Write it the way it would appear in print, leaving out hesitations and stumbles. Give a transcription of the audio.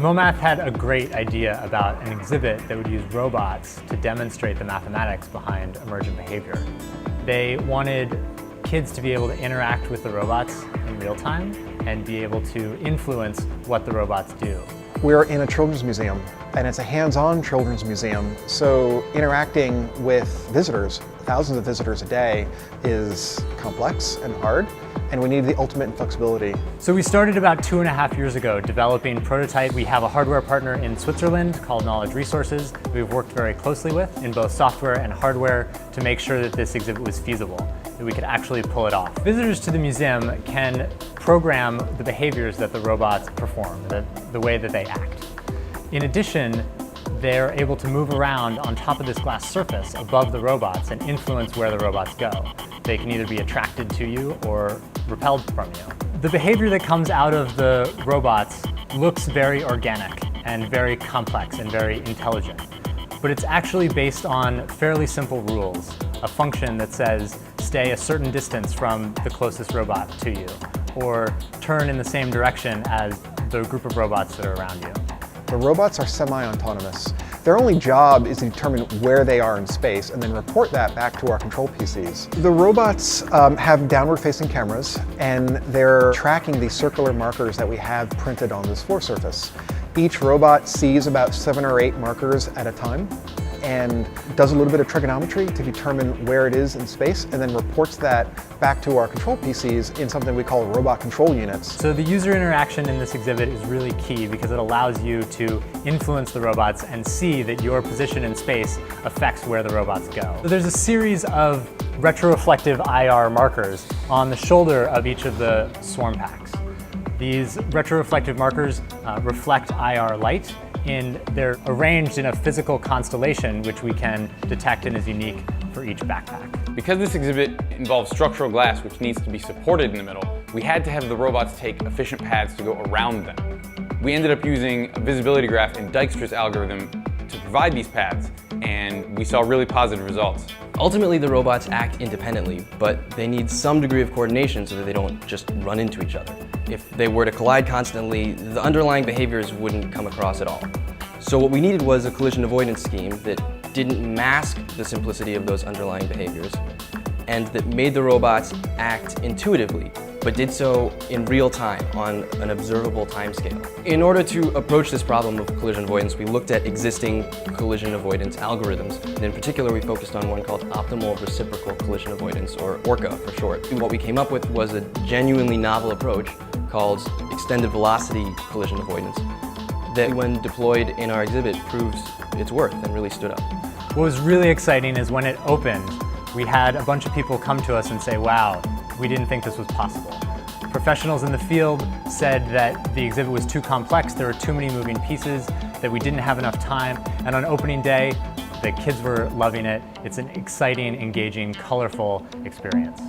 MoMath had a great idea about an exhibit that would use robots to demonstrate the mathematics behind emergent behavior. They wanted kids to be able to interact with the robots in real time and be able to influence what the robots do. We're in a children's museum, and it's a hands-on children's museum, so interacting with visitors, thousands of visitors a day, is complex and hard, and we need the ultimate flexibility. So we started about 2.5 years ago developing Prototype. We have a hardware partner in Switzerland called Knowledge Resources we've worked very closely with in both software and hardware to make sure that this exhibit was feasible, that we could actually pull it off. Visitors to the museum can program the behaviors that the robots perform, the way that they act. In addition, they're able to move around on top of this glass surface above the robots and influence where the robots go. They can either be attracted to you or repelled from you. The behavior that comes out of the robots looks very organic and very complex and very intelligent, but it's actually based on fairly simple rules. A function that says, stay a certain distance from the closest robot to you, or turn in the same direction as the group of robots that are around you. The robots are semi-autonomous. Their only job is to determine where they are in space and then report that back to our control PCs. The robots have downward-facing cameras, and they're tracking these circular markers that we have printed on this floor surface. Each robot sees about 7 or 8 markers at a time and does a little bit of trigonometry to determine where it is in space, and then reports that back to our control PCs in something we call robot control units. So the user interaction in this exhibit is really key because it allows you to influence the robots and see that your position in space affects where the robots go. So there's a series of retroreflective IR markers on the shoulder of each of the swarm packs. These retroreflective markers reflect IR light, and they're arranged in a physical constellation which we can detect and is unique for each backpack. Because this exhibit involves structural glass which needs to be supported in the middle, we had to have the robots take efficient paths to go around them. We ended up using a visibility graph and Dijkstra's algorithm to provide these paths, and we saw really positive results. Ultimately, the robots act independently, but they need some degree of coordination so that they don't just run into each other. If they were to collide constantly, the underlying behaviors wouldn't come across at all. So what we needed was a collision avoidance scheme that didn't mask the simplicity of those underlying behaviors and that made the robots act intuitively, but did so in real time on an observable timescale. In order to approach this problem of collision avoidance, we looked at existing collision avoidance algorithms. And in particular, we focused on one called optimal reciprocal collision avoidance, or ORCA for short. What we came up with was a genuinely novel approach called extended velocity collision avoidance that, when deployed in our exhibit, proves its worth and really stood up. What was really exciting is when it opened, we had a bunch of people come to us and say, wow, we didn't think this was possible. Professionals in the field said that the exhibit was too complex, there were too many moving pieces, that we didn't have enough time, and on opening day, the kids were loving it. It's an exciting, engaging, colorful experience.